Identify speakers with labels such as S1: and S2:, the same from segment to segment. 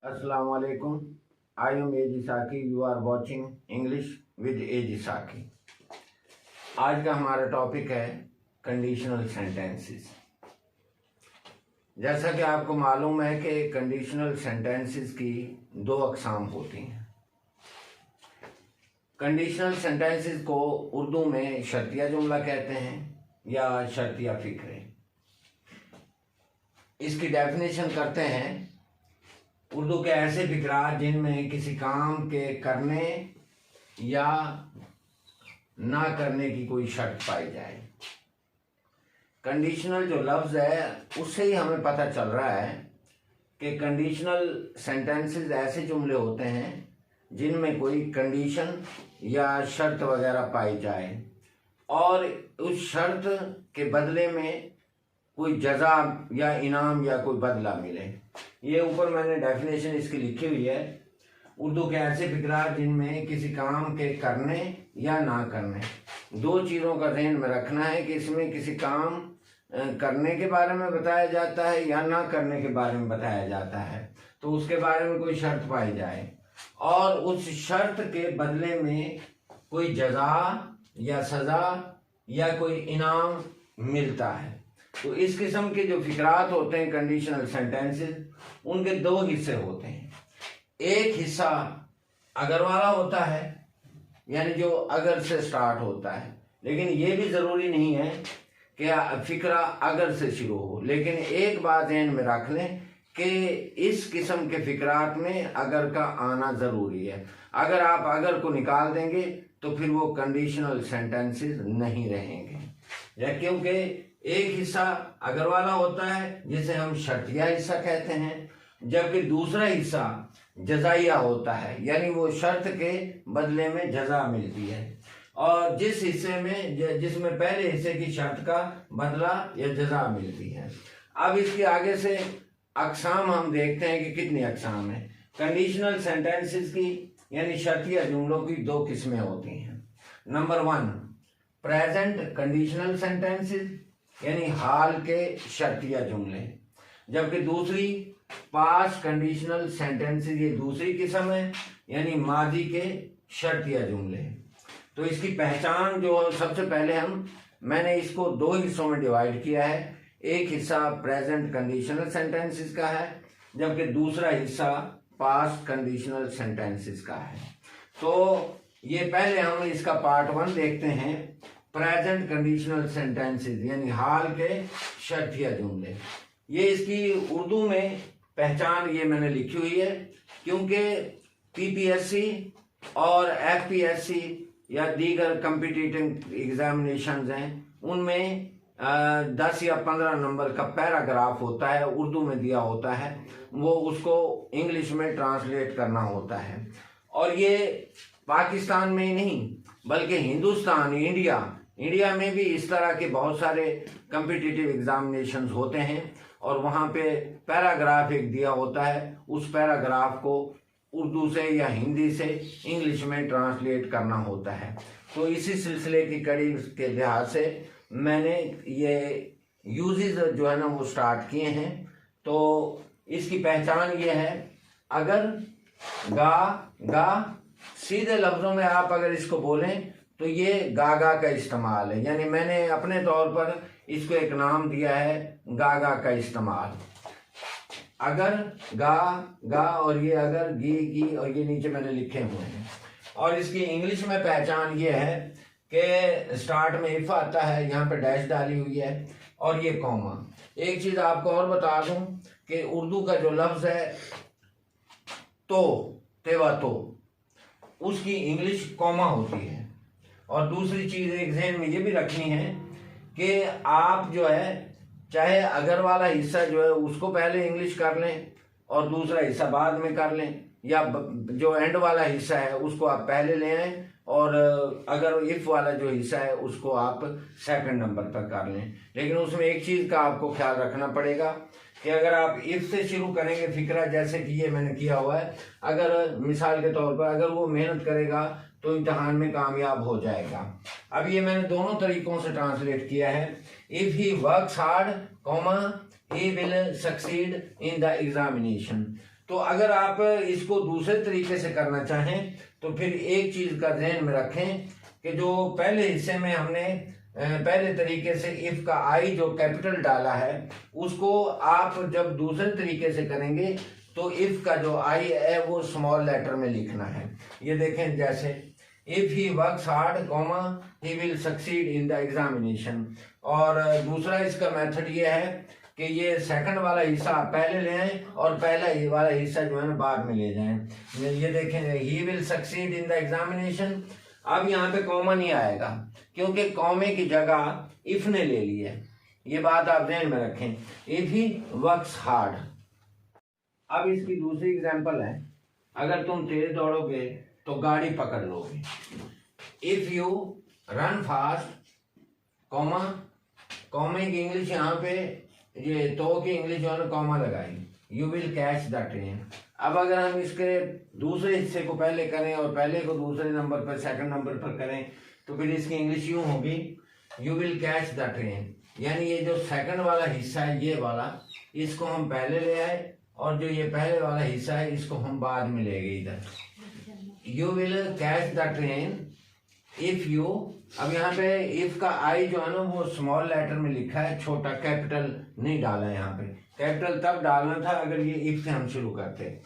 S1: Assalamu alaikum. I am एजी साकी. You are watching English with एजी साकी. आज का हमारा टॉपिक है कंडीशनल सेंटेंसेस. जैसा कि आपको मालूम है कि कंडीशनल सेंटेंसेस की दो अकसाम होती हैं. कंडीशनल सेंटेंसेस को उर्दू में शर्तिया जुमला कहते हैं या शर्तिया फिक्रे. इसकी डेफिनेशन करते हैं उर्दू के ऐसे फिक्रा जिनमें किसी काम के करने या ना करने की कोई शर्त पाई जाए. कंडीशनल जो लफ्ज़ है उससे ही हमें पता चल रहा है कि कंडीशनल सेंटेंसेस ऐसे जुमले होते हैं जिनमें कोई कंडीशन या शर्त वगैरह पाई जाए और उस शर्त के बदले में कोई जजा या इनाम या कोई बदला मिले. ये ऊपर मैंने डेफिनेशन इसकी लिखी हुई है. उर्दू के ऐसे फिक्रा जिनमें किसी काम के करने या ना करने, दो चीज़ों का ध्यान में रखना है कि इसमें किसी काम करने के बारे में बताया जाता है या ना करने के बारे में बताया जाता है, तो उसके बारे में कोई शर्त पाई जाए और उस शर्त के बदले में कोई जजा या सज़ा या कोई इनाम मिलता है. तो इस किस्म के जो फिक्रात होते हैं कंडीशनल सेंटेंसेस, उनके दो हिस्से होते हैं. एक हिस्सा अगर वाला होता है, यानी जो अगर से स्टार्ट होता है, लेकिन ये भी ज़रूरी नहीं है कि फिक्रा अगर से शुरू हो. लेकिन एक बात ध्यान में रख लें कि इस किस्म के फिक्रात में अगर का आना ज़रूरी है. अगर आप अगर को निकाल देंगे तो फिर वो कंडीशनल सेंटेंसेस नहीं रहेंगे, क्योंकि एक हिस्सा अगर वाला होता है जिसे हम शर्तिया हिस्सा कहते हैं, जबकि दूसरा हिस्सा जजाइया होता है, यानी वो शर्त के बदले में जजा मिलती है. और जिस हिस्से में जिसमें पहले हिस्से की शर्त का बदला या जजा मिलती है. अब इसके आगे से अकसाम हम देखते हैं कि कितनी अकसाम है. कंडीशनल सेंटेंसेस की यानी शर्तिया जुमलों की दो किस्में होती हैं. नंबर 1 प्रेजेंट कंडीशनल सेंटेंसेस यानी हाल के शर्तिया जुमले, जबकि दूसरी पास्ट कंडीशनल सेंटेंसेस, ये दूसरी किस्म है यानी माजी के शर्तिया जुमले. तो इसकी पहचान जो सबसे पहले मैंने इसको दो हिस्सों में डिवाइड किया है. एक हिस्सा प्रेजेंट कंडीशनल सेंटेंसेस का है, जबकि दूसरा हिस्सा पास्ट कंडीशनल सेंटेंसेस का है. तो ये पहले हम इसका पार्ट 1 देखते हैं, प्रेजेंट कंडीशनल सेंटेंसेस यानी हाल के शर्तिया जुमले. ये इसकी उर्दू में पहचान ये मैंने लिखी हुई है, क्योंकि पीपीएससी और एफपीएससी या दीगर कम्पिटिटिव एग्जामिनेशंस हैं, उनमें 10 या 15 नंबर का पैराग्राफ होता है, उर्दू में दिया होता है, वो उसको इंग्लिश में ट्रांसलेट करना होता है. और ये पाकिस्तान में ही नहीं बल्कि हिंदुस्तान, इंडिया में भी इस तरह के बहुत सारे कम्पिटिटिव एग्जामिनेशंस होते हैं और वहाँ पे पैराग्राफ एक दिया होता है. उस पैराग्राफ को उर्दू से या हिंदी से इंग्लिश में ट्रांसलेट करना होता है. तो इसी सिलसिले की कड़ी के लिहाज से मैंने ये यूजेस जो है ना वो स्टार्ट किए हैं. तो इसकी पहचान ये है, अगर गा सीधे लफ्ज़ों में आप अगर इसको बोलें तो ये गागा का इस्तेमाल है, यानी मैंने अपने तौर पर इसको एक नाम दिया है गागा का इस्तेमाल. अगर गा और ये अगर गी और ये नीचे मैंने लिखे हुए हैं. और इसकी इंग्लिश में पहचान ये है कि स्टार्ट में इफ आता है, यहाँ पे डैश डाली हुई है और ये कॉमा. एक चीज़ आपको और बता दूं कि उर्दू का जो लफ्ज़ है तेवा तो, उसकी इंग्लिश कॉमा होती है. और दूसरी चीज़ एक ज़हन में ये भी रखनी है कि आप जो है चाहे अगर वाला हिस्सा जो है उसको पहले इंग्लिश कर लें और दूसरा हिस्सा बाद में कर लें, या जो एंड वाला हिस्सा है उसको आप पहले ले आएँ और अगर इफ़ वाला जो हिस्सा है उसको आप सेकंड नंबर पर कर लें. लेकिन उसमें एक चीज़ का आपको ख्याल रखना पड़ेगा कि अगर आप इफ़ से शुरू करेंगे फिक्रा, जैसे कि ये मैंने किया हुआ है, अगर मिसाल के तौर पर अगर वो मेहनत करेगा तो इम्तहान में कामयाब हो जाएगा. अब ये मैंने दोनों तरीकों से ट्रांसलेट किया है. If he works hard, he will succeed in the examination. तो अगर आप इसको दूसरे तरीके से करना चाहें तो फिर एक चीज का ध्यान में रखें कि जो पहले हिस्से में हमने पहले तरीके से इफ का आई जो कैपिटल डाला है उसको आप जब दूसरे तरीके से करेंगे तो इफ का जो आई है वो स्मॉल लेटर में लिखना है। ये देखें, जैसे if he works hard comma he will succeed in the examination. और दूसरा इसका मेथड ये है कि ये सेकंड वाला हिस्सा पहले ले आए और पहला ये वाला हिस्सा जो है ना बाद में ले जाएं। ये देखें, he will succeed in the examination. अब यहाँ पे कॉमा नहीं आएगा क्योंकि कॉमे की जगह इफ ने ले ली है। ये बात आप ध्यान में रखें, इफ ही वर्क्स हार्ड। अब इसकी दूसरी एग्जांपल है, अगर तुम तेज दौड़ोगे तो गाड़ी पकड़ लोगे। If you run fast comma, कॉमे की इंग्लिश यहाँ पे ये तो की इंग्लिश जो है ना कॉमा लगाई, you will catch the train. अब अगर हम इसके दूसरे हिस्से को पहले करें और पहले को दूसरे नंबर पर सेकंड नंबर पर करें तो फिर इसकी इंग्लिश यूं होगी, you will catch the train. यानी ये जो सेकंड वाला हिस्सा है ये वाला, इसको हम पहले ले आए और जो ये पहले वाला हिस्सा है इसको हम बाद में ले गए इधर। You will catch the train if you. अब यहाँ पे इफ का आई जो है ना वो स्मॉल लेटर में लिखा है, छोटा, कैपिटल नहीं डाला है। यहाँ पे कैपिटल तब डालना था अगर ये इफ से हम शुरू करते।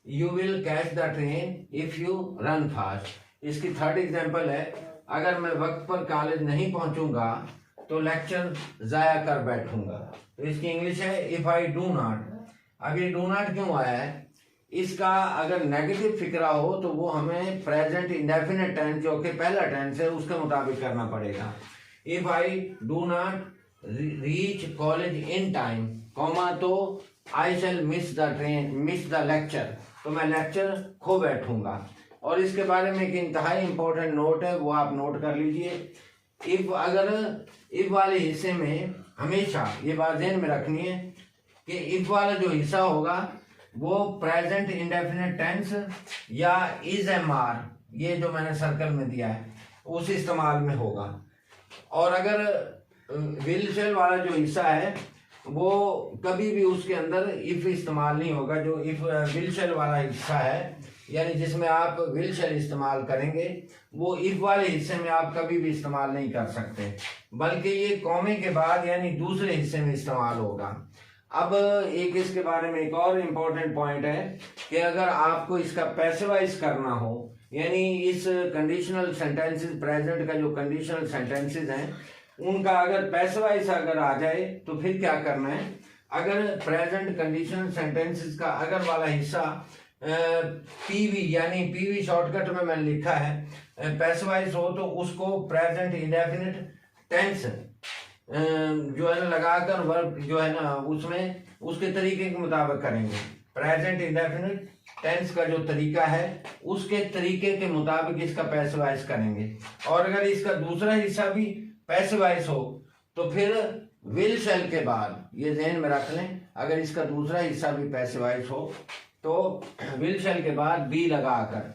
S1: You will catch the train if you run fast. इसकी थर्ड एग्जांपल है, अगर मैं वक्त पर कॉलेज नहीं पहुंचूंगा तो लेक्चर जाया कर बैठूंगा। तो इसकी इंग्लिश है इफ आई डू नॉट। अब ये डू नॉट क्यों आया है, इसका अगर नेगेटिव फिक्रा हो तो वो हमें प्रेजेंट इंडेफिनिट टेंस जो कि पहला टेंस है उसके मुताबिक करना पड़ेगा। If I do not reach college in time comma तो I shall miss the train, miss the lecture, तो मैं लेक्चर खो बैठूंगा। और इसके बारे में एक इंतहाई इंपॉर्टेंट नोट है, वो आप नोट कर लीजिए। इफ, अगर इफ वाले हिस्से में हमेशा ये बात ध्यान में रखनी है कि इफ वाला जो हिस्सा होगा वो प्रेजेंट इंडेफिनिट टेंस या इज एम आर, ये जो मैंने सर्कल में दिया है उस इस्तेमाल में होगा। और अगर विल शेल वाला जो हिस्सा है वो कभी भी उसके अंदर इफ इस्तेमाल नहीं होगा। जो इफ विल शेल वाला हिस्सा है यानी जिसमें आप विल शेल इस्तेमाल करेंगे वो इफ वाले हिस्से में आप कभी भी इस्तेमाल नहीं कर सकते, बल्कि ये कॉमे के बाद यानी दूसरे हिस्से में इस्तेमाल होगा। अब एक इसके बारे में एक और इम्पोर्टेंट पॉइंट है कि अगर आपको इसका पैसिवाइज करना हो, यानी इस कंडीशनल सेंटेंसेस, प्रेजेंट का जो कंडीशनल सेंटेंसेस हैं उनका अगर पैसिवाइज अगर आ जाए तो फिर क्या करना है। अगर प्रेजेंट कंडीशनल सेंटेंसेस का अगर वाला हिस्सा पीवी यानी पीवी शॉर्टकट में मैंने लिखा है पैसिवाइज हो तो उसको प्रेजेंट इंडेफिनिट टेंस जो है ना लगाकर वर्ब जो है ना उसमें उसके तरीके के मुताबिक करेंगे। प्रेजेंट इंडेफिनिट टेंस का जो तरीका है उसके तरीके के मुताबिक इसका पैसिवाइज करेंगे। और अगर इसका दूसरा हिस्सा भी पैसिवाइज हो तो फिर विल शेल के बाद, ये ध्यान में रख लें, अगर इसका दूसरा हिस्सा भी पैसिवाइज हो तो विल शेल के बाद बी लगाकर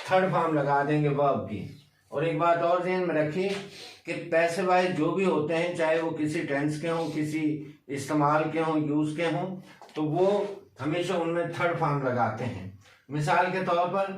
S1: थर्ड फॉर्म लगा देंगे वर्ब की। और एक बात और ध्यान में रखिए कि पैसिवाइज जो भी होते हैं चाहे वो किसी टेंस के हों, किसी इस्तेमाल के हों, यूज के हों, तो वो हमेशा उनमें थर्ड फॉर्म लगाते हैं। मिसाल के तौर पर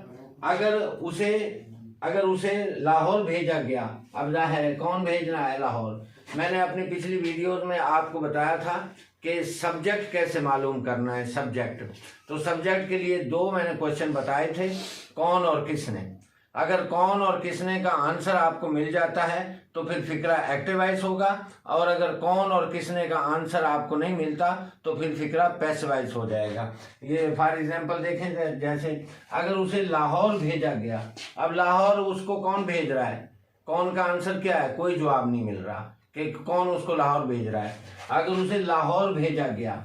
S1: अगर उसे लाहौर भेजा गया, अब जाहिर है कौन भेजना है, लाहौर। मैंने अपनी पिछली वीडियोस में आपको बताया था कि सब्जेक्ट कैसे मालूम करना है। सब्जेक्ट, तो सब्जेक्ट के लिए दो मैंने क्वेश्चन बताए थे, कौन और किसने। अगर कौन और किसने का आंसर आपको मिल जाता है तो फिर फिक्रा एक्टिवाइज होगा, और अगर कौन और किसने का आंसर आपको नहीं मिलता तो फिर फिक्रा पैसिवाइज हो जाएगा। ये फॉर एग्जांपल देखें, जैसे अगर उसे लाहौर भेजा गया, अब लाहौर उसको कौन भेज रहा है, कौन का आंसर क्या है, कोई जवाब नहीं मिल रहा कि कौन उसको लाहौर भेज रहा है। अगर उसे लाहौर भेजा गया,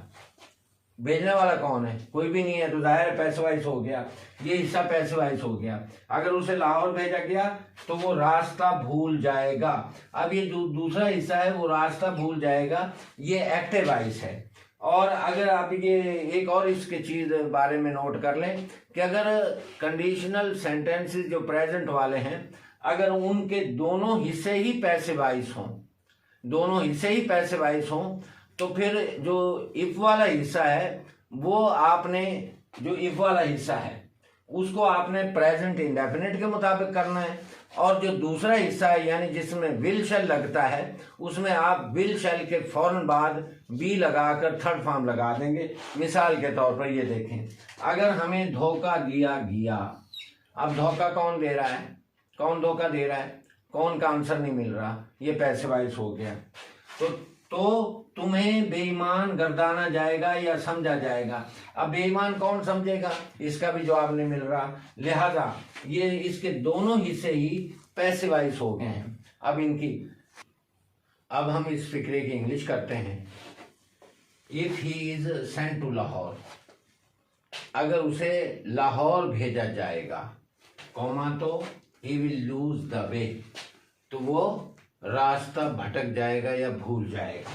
S1: भेजने वाला कौन है, कोई भी नहीं है, तो जाहिर पैसिवाइज हो गया, ये हिस्सा पैसिवाइज हो गया। अगर उसे लाहौर भेजा गया तो वो रास्ता भूल जाएगा। अब ये दूसरा हिस्सा है वो रास्ता भूल जाएगा, ये एक्टिवाइज है। और अगर आप ये एक और इसके चीज बारे में नोट कर लें कि अगर कंडीशनल सेंटेंसेस जो प्रेजेंट वाले हैं अगर उनके दोनों हिस्से ही पैसिवाइज हों, दोनों हिस्से ही पैसिवाइज हों, तो फिर जो इफ वाला हिस्सा है वो आपने जो इफ वाला हिस्सा है उसको आपने प्रेजेंट इंडेफिनिट के मुताबिक करना है, और जो दूसरा हिस्सा है यानी जिसमें विल शैल लगता है उसमें आप विल शैल के फौरन बाद बी लगाकर थर्ड फॉर्म लगा देंगे। मिसाल के तौर पर ये देखें, अगर हमें धोखा दिया गया, अब धोखा कौन दे रहा है, कौन धोखा दे रहा है, कौन का आंसर नहीं मिल रहा, ये पैसे वाइज हो गया। तो तुम्हें बेईमान गर्दाना जाएगा या समझा जाएगा। अब बेईमान कौन समझेगा, इसका भी जवाब नहीं मिल रहा, लिहाजा ये इसके दोनों हिस्से ही पैसे वाइज हो गए हैं। अब हम इस फिक्रे की इंग्लिश करते हैं। If he is sent to Lahore, अगर उसे लाहौर भेजा जाएगा, कॉमा तो he will lose the way, तो वो रास्ता भटक जाएगा या भूल जाएगा।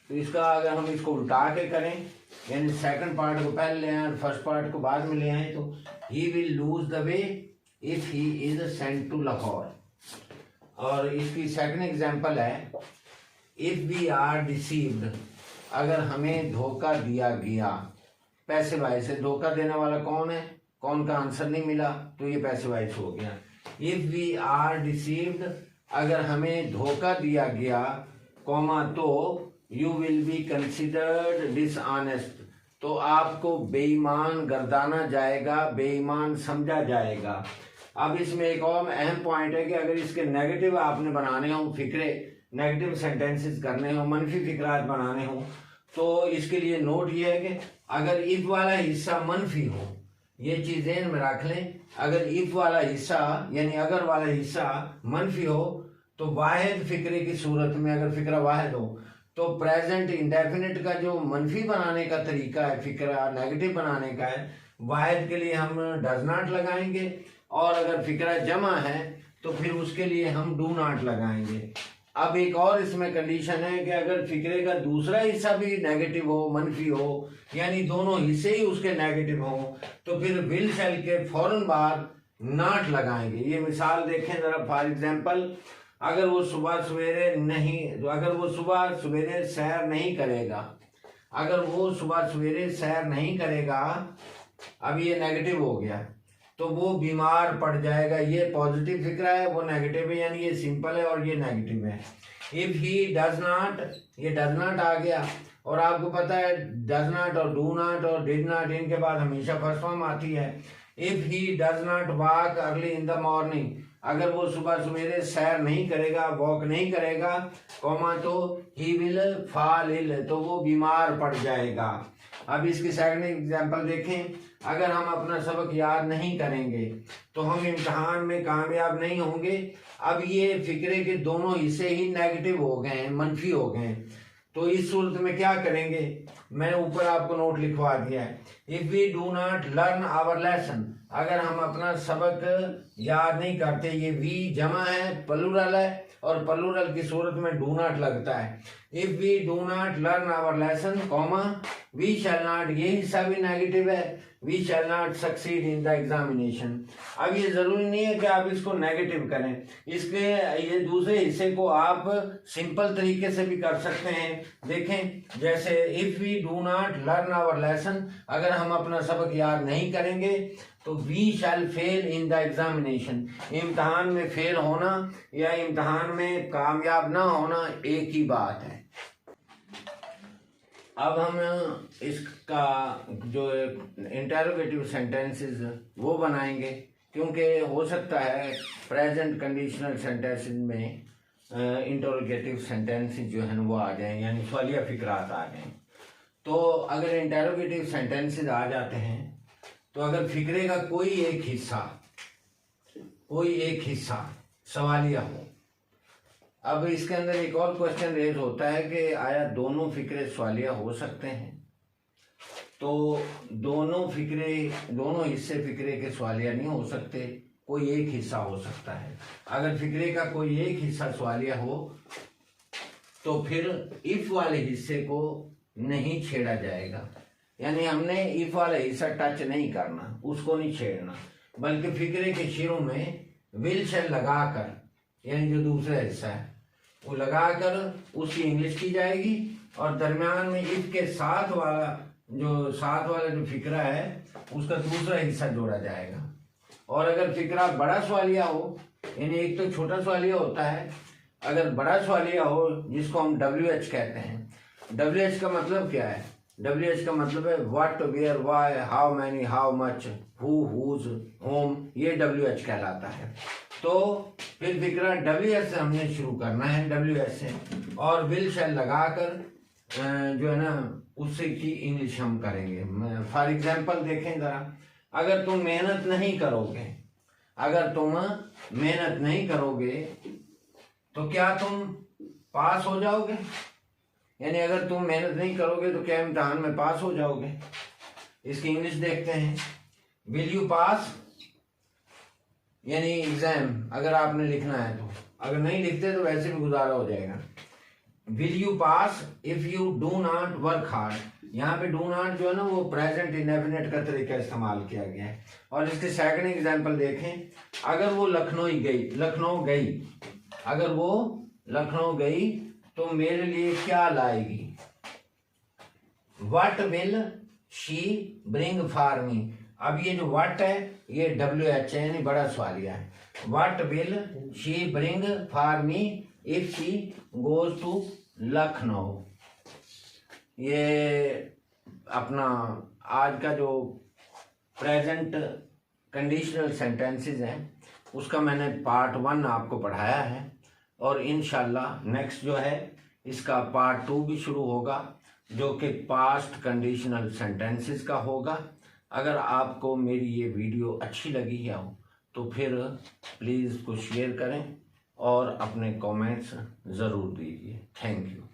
S1: तो इसका अगर हम इसको उल्टा के करें, यानी सेकंड पार्ट को पहले ले आए और फर्स्ट पार्ट को बाद में ले आए, तो he will lose the way if he is sent to Lahore. और इसकी सेकंड एग्जांपल है, इफ वी आर डिसीव्ड, अगर हमें धोखा दिया गया। पैसे वाइज से धोखा देने वाला कौन है, कौन का आंसर नहीं मिला, तो ये पैसे वाइज हो गया। इफ वी आर डिसीव्ड, अगर हमें धोखा दिया गया, कॉमा तो you will be considered dishonest, तो आपको बेईमान गर्दाना जाएगा, बेईमान समझा जाएगा। अब इसमें एक और अहम पॉइंट है कि अगर इसके नेगेटिव आपने बनाने हो फिक्रे, नेगेटिव सेंटेंसेस करने हो, मनफी फिक्रात बनाने हो, तो इसके लिए नोट ये है कि अगर इफ वाला हिस्सा मनफी हो, ये चीज ध्यान में रख लें, अगर इफ वाला हिस्सा यानी अगर वाला हिस्सा मनफी हो तो वाहिद फिक्रे की सूरत में, अगर फिक्रा वाहिद हो तो प्रेजेंट इंडेफिनिट का जो मनफी बनाने का तरीका है, फिक्रा नेगेटिव बनाने का है, वाहिद के लिए हम डज नॉट लगाएंगे, और अगर फिक्रा जमा है तो फिर उसके लिए हम डू नॉट लगाएंगे। अब एक और इसमें कंडीशन है कि अगर फिक्रे का दूसरा हिस्सा भी नेगेटिव हो, मनफी हो, यानी दोनों हिस्से ही उसके नेगेटिव हो, तो फिर विल शैल के फौरन बाद नॉट लगाएंगे। ये मिसाल देखें जरा, फॉर एग्जांपल, अगर वो सुबह सवेरे सैर नहीं करेगा, अगर वो सुबह सवेरे सैर नहीं करेगा, अब ये नेगेटिव हो गया, तो वो बीमार पड़ जाएगा। ये पॉजिटिव फिक्रा है, वो नेगेटिव है, यानी ये सिंपल है और ये नेगेटिव है। इफ ही डज नॉट, ये डज नॉट आ गया, और आपको पता है डज नॉट और डू नॉट और डिड नॉट इनके बाद हमेशा फर्स्ट फॉर्म आती है। If he does not walk early in the morning, अगर वो सुबह सवेरे सैर नहीं करेगा, वॉक नहीं करेगा, कॉमा तो ही विल फॉल इल, तो वो बीमार पड़ जाएगा। अब इसकी सेकंड एग्जांपल देखें, अगर हम अपना सबक याद नहीं करेंगे तो हम इम्तिहान में कामयाब नहीं होंगे। अब ये फिक्रे के दोनों हिस्से ही नेगेटिव हो गए हैं, मनफी हो गए हैं, तो इस सूरत में क्या करेंगे, मैंने ऊपर आपको नोट लिखवा दिया है। If we do not learn our lesson, अगर हम अपना सबक याद नहीं करते, ये वी जमा है, प्लूरल है, और प्लूरल की सूरत में डू नॉट लगता है। If we do not learn our lesson, comma we shall not, ये हिस्सा भी नेगेटिव है, we shall not succeed in the examination. अब ये जरूरी नहीं है कि आप इसको नेगेटिव करें, इसके ये दूसरे हिस्से को आप सिंपल तरीके से भी कर सकते हैं। देखें, जैसे if we do not learn our lesson, अगर हम अपना सबक याद नहीं करेंगे तो we shall fail in the examination, इम्तहान में फेल होना या इम्तहान में कामयाब ना होना एक ही बात है। अब हम इसका जो इंटरोगेटिव सेंटेंसेस वो बनाएंगे, क्योंकि हो सकता है प्रेजेंट कंडीशनल सेंटेंसेस में इंटरोगेटिव सेंटेंसेस जो है वो आ जाएं, यानी सवालिया फिक्रात आ जाएं। तो अगर इंटरोगेटिव सेंटेंसेस आ जाते हैं तो अगर फिक्रे का कोई एक हिस्सा सवालिया हो, अब इसके अंदर एक और क्वेश्चन रेज होता है कि आया दोनों फिक्रे सवालिया हो सकते हैं? तो दोनों हिस्से फिक्रे के सवालिया नहीं हो सकते, कोई एक हिस्सा हो सकता है। अगर फिक्रे का कोई एक हिस्सा सवालिया हो तो फिर इफ वाले हिस्से को नहीं छेड़ा जाएगा, यानी हमने इफ वाला हिस्सा टच नहीं करना, उसको नहीं छेड़ना, बल्कि फिक्रे के शुरू में विल शैल लगाकर, यानी जो दूसरा हिस्सा है वो लगाकर उसकी इंग्लिश की जाएगी, और दरमियान में इफ के साथ वाला जो साथ वाला जो फिक्रा है उसका दूसरा हिस्सा जोड़ा जाएगा। और अगर फिक्रा बड़ा सवालिया हो, यानी एक तो छोटा सवालिया होता है, अगर बड़ा सवालिया हो जिसको हम WH कहते हैं। WH का मतलब क्या है? WH का मतलब है what, where, why, how many, how much, who, whose, whom, ये WH कहलाता है। तो फिर फिक्रा WH से हमने शुरू करना है, WH से, और विल शैल लगाकर जो है ना उससे की इंग्लिश हम करेंगे। फॉर एग्जाम्पल देखें ज़रा, अगर तुम मेहनत नहीं करोगे, अगर तुम मेहनत नहीं करोगे तो क्या तुम पास हो जाओगे? यानी अगर तुम मेहनत नहीं करोगे तो क्या इम्तिहान में पास हो जाओगे? इसकी इंग्लिश देखते हैं। विल यू पास, यानी एग्जाम अगर आपने लिखना है तो, अगर नहीं लिखते तो वैसे भी गुजारा हो जाएगा। Will you pass if you do not work hard. यहाँ पे डू नॉट जो है ना वो प्रेजेंट इंडेफिनिट का तरीका इस्तेमाल किया गया है। और इसके सेकंड एग्जांपल देखें, अगर वो लखनऊ गई, अगर वो लखनऊ गई तो मेरे लिए क्या लाएगी? What will she bring for मी। अब ये जो व्हाट है ये WH है, यानी बड़ा सवालिया है। What will she bring for me if she goes to Lucknow. ये अपना आज का जो प्रेजेंट कंडीशनल सेंटेंसेस हैं उसका मैंने पार्ट 1 आपको पढ़ाया है, और इंशाल्लाह नेक्स्ट जो है इसका पार्ट 2 भी शुरू होगा जो कि पास्ट कंडीशनल सेंटेंसेस का होगा। अगर आपको मेरी ये वीडियो अच्छी लगी है तो फिर प्लीज़ इसको शेयर करें और अपने कमेंट्स ज़रूर दीजिए। Thank you.